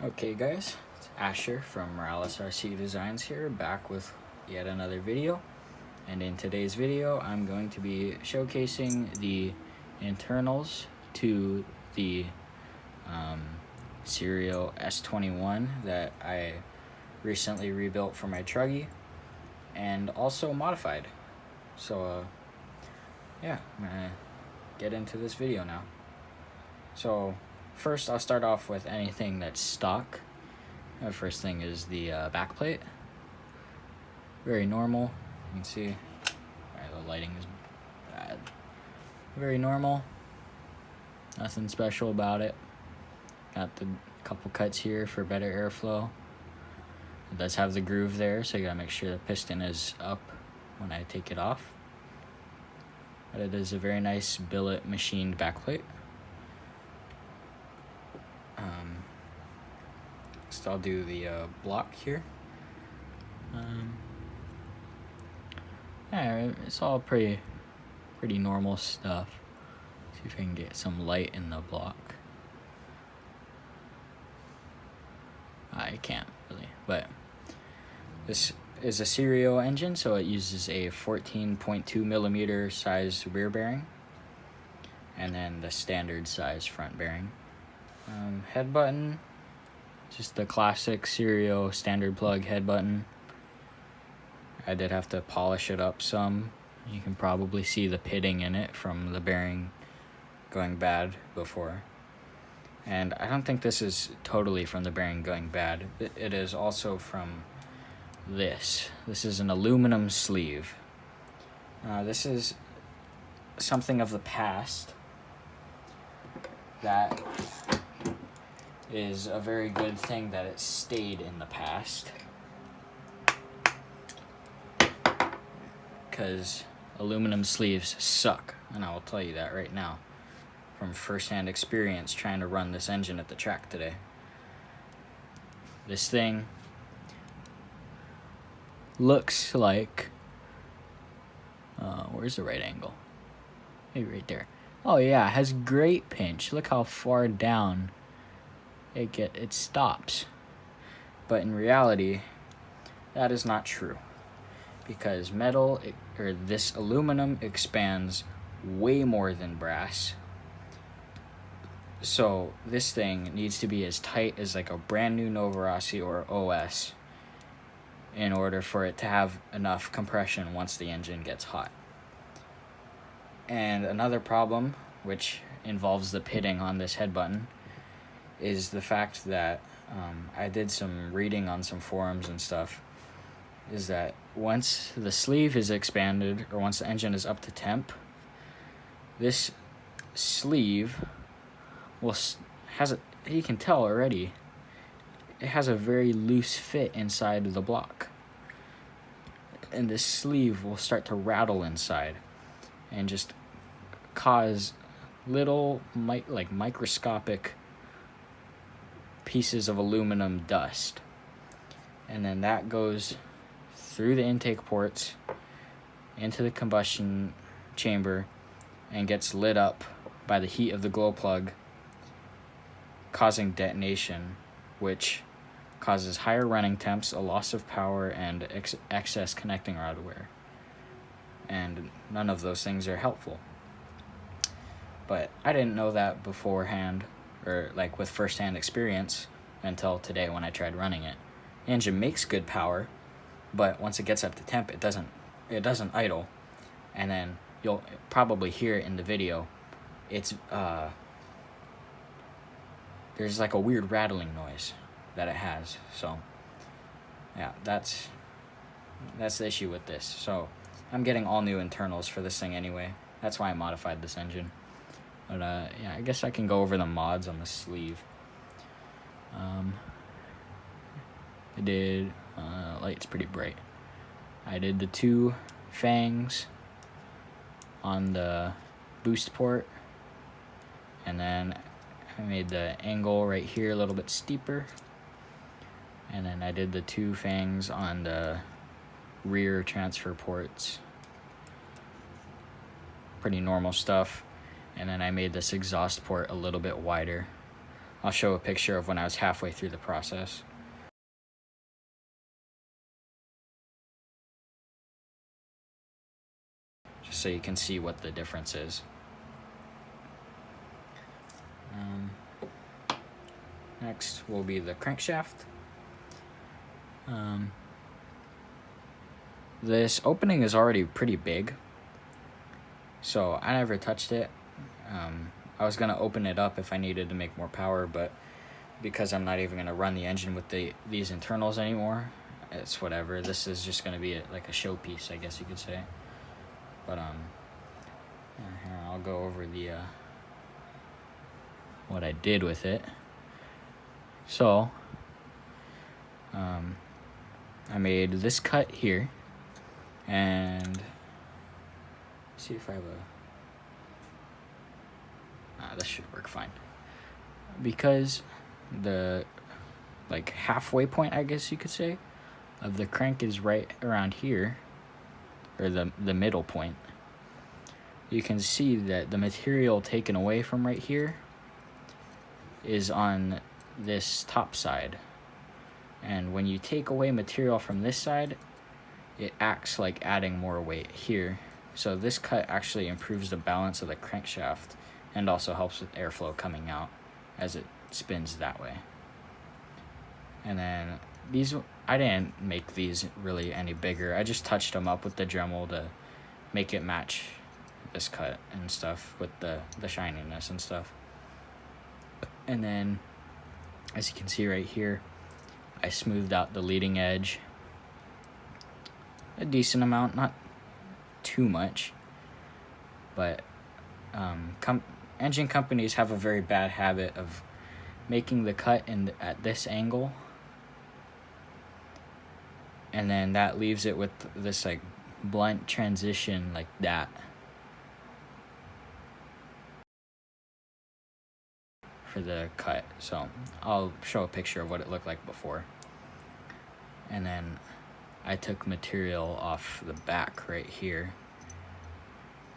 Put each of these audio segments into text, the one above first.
Okay guys, it's Asher from Morales RC Designs here, back with yet another video. And in today's video, I'm going to be showcasing the internals to the Sirio S21 that I recently rebuilt for my truggy and also modified. So yeah, I'm gonna get into this video now. So first, I'll start off with anything that's stock. The first thing is the backplate. Very normal. You can see the lighting is bad. Very normal. Nothing special about it. Got the couple cuts here for better airflow. It does have the groove there, so you gotta make sure the piston is up when I take it off. But it is a very nice billet machined backplate. Next I'll do the block here. Yeah, it's all pretty normal stuff. See if I can get some light in the block. I can't really, but this is a Sirio engine, so it uses a 14.2 millimeter size rear bearing, and then the standard size front bearing. Head button, just the classic Sirio standard plug head button. I did have to polish it up some. You can probably see the pitting in it from the bearing going bad before. And I don't think this is totally from the bearing going bad. It is also from this. This is an aluminum sleeve. This is something of the past that is a very good thing that it stayed in the past, because aluminum sleeves suck, and I will tell you that right now from first-hand experience trying to run this engine at the track today. This thing looks like where's the right angle? Maybe right there. Oh yeah, it has great pinch. Look how far down it stops. But in reality, that is not true, because this aluminum expands way more than brass. So this thing needs to be as tight as like a brand new Novorossi or OS in order for it to have enough compression once the engine gets hot. And another problem, which involves the pitting on this head button, is the fact that I did some reading on some forums and stuff, is that once the sleeve is expanded, or once the engine is up to temp, this sleeve you can tell already, it has a very loose fit inside of the block. And this sleeve will start to rattle inside and just cause little microscopic pieces of aluminum dust, and then that goes through the intake ports into the combustion chamber and gets lit up by the heat of the glow plug, causing detonation, which causes higher running temps, a loss of power, and excess connecting rod wear. And none of those things are helpful. But I didn't know that beforehand, or like with first-hand experience, until today when I tried running it. The engine makes good power, but once it gets up to temp, it doesn't idle. And then you'll probably hear it in the video. It's there's like a weird rattling noise that it has. So yeah, that's the issue with this. So I'm getting all new internals for this thing anyway. That's why I modified this engine. But yeah, I guess I can go over the mods on the sleeve. I did light's pretty bright. I did the 2 fangs on the boost port, and then I made the angle right here a little bit steeper, and then I did the 2 fangs on the rear transfer ports. Pretty normal stuff. And then I made this exhaust port a little bit wider, I'll show a picture of when I was halfway through the process. Just so you can see what the difference is. Next will be the crankshaft. This opening is already pretty big, so I never touched it. I was gonna open it up if I needed to make more power, but because I'm not even gonna run the engine with these internals anymore, it's whatever. This is just gonna be like a showpiece, I guess you could say. But here, I'll go over the what I did with it. So I made this cut here, and see if I have this should work fine, because the like halfway point, I guess you could say, of the crank is right around here, or the middle point. You can see that the material taken away from right here is on this top side, and when you take away material from this side, it acts like adding more weight here. So this cut actually improves the balance of the crankshaft and also helps with airflow coming out as it spins that way. And then these, I didn't make these really any bigger. I just touched them up with the Dremel to make it match this cut and stuff with the shininess and stuff. And then, as you can see right here, I smoothed out the leading edge a decent amount, not too much, but engine companies have a very bad habit of making the cut at this angle, and then that leaves it with this like blunt transition like that. For the cut, so I'll show a picture of what it looked like before. And then I took material off the back right here,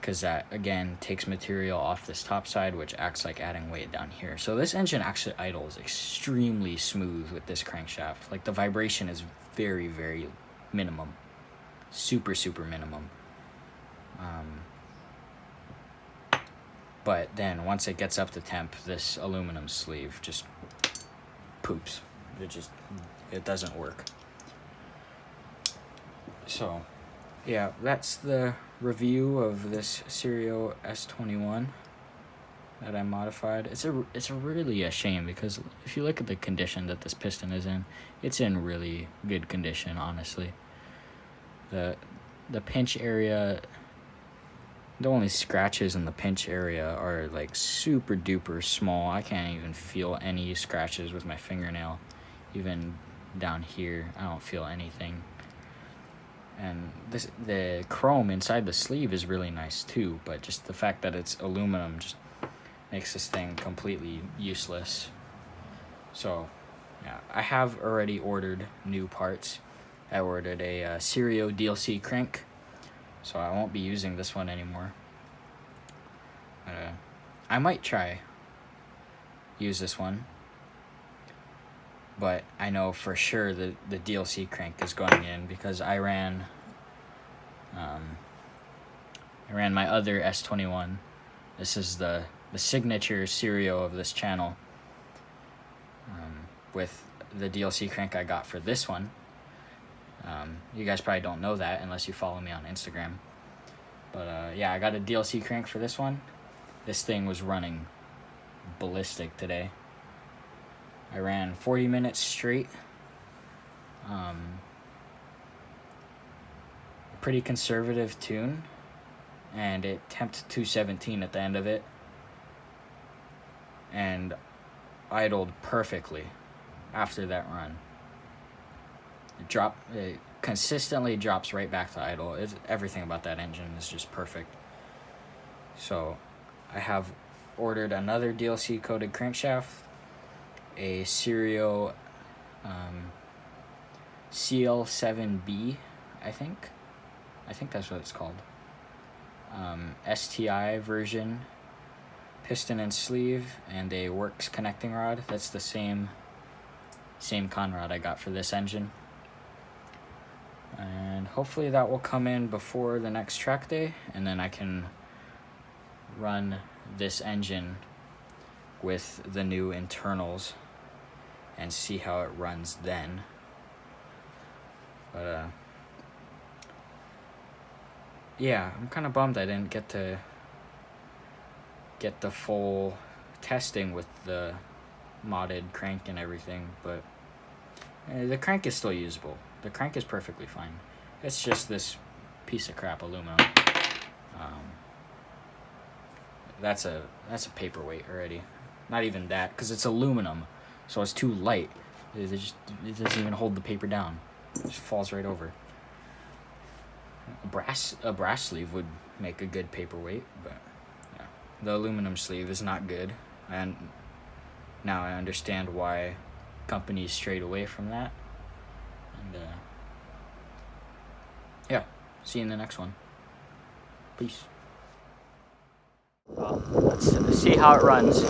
because that again takes material off this top side, which acts like adding weight down here. So this engine actually idles extremely smooth with this crankshaft. Like the vibration is very, very minimum, super minimum. But then once it gets up to temp, this aluminum sleeve just poops. It doesn't work. So yeah, that's the review of this Sirio S21 that I modified. It's really a shame, because if you look at the condition that this piston is in, it's in really good condition, honestly. The pinch area, the only scratches in the pinch area are like super duper small. I can't even feel any scratches with my fingernail. Even down here, I don't feel anything. And the chrome inside the sleeve is really nice too, but just the fact that it's aluminum just makes this thing completely useless. So yeah, I have already ordered new parts. I ordered a Sirio DLC crank, so I won't be using this one anymore. I might try use this one, but I know for sure that the DLC crank is going in, because I ran my other S21. This is the signature Sirio of this channel, with the DLC crank I got for this one. You guys probably don't know that unless you follow me on Instagram. But yeah, I got a DLC crank for this one. This thing was running ballistic today. I ran 40 minutes straight. Pretty conservative tune, and it temped 217 at the end of it, and idled perfectly after that run. It consistently drops right back to idle. Everything about that engine is just perfect. So I have ordered another DLC coated crankshaft, a Sirio CL7B, I think that's what it's called. STI version piston and sleeve, and a works connecting rod. That's the same con rod I got for this engine. And hopefully that will come in before the next track day, and then I can run this engine with the new internals and see how it runs then. But yeah, I'm kind of bummed I didn't get to get the full testing with the modded crank and everything, but the crank is still usable. The crank is perfectly fine. It's just this piece of crap aluminum. That's a paperweight already. Not even that, because it's aluminum, so it's too light. It doesn't even hold the paper down. It just falls right over. A brass sleeve would make a good paperweight, but yeah. The aluminum sleeve is not good, and now I understand why companies strayed away from that. And yeah, see you in the next one. Peace. Well, let's see how it runs.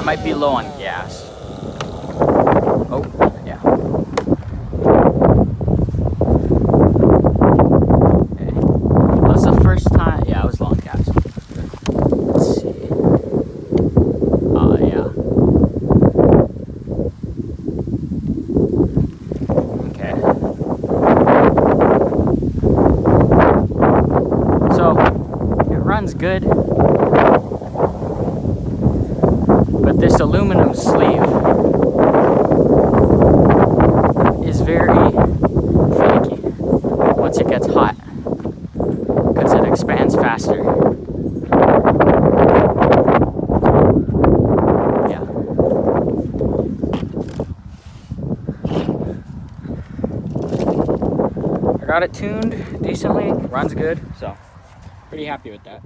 Might be low on gas. Oh, yeah. Okay. Well, that's the first time. Yeah, I was low on gas. Let's see. Yeah. Okay. So, it runs good. But this aluminum sleeve is very finicky once it gets hot, because it expands faster. Yeah. I got it tuned decently, runs good, so pretty happy with that.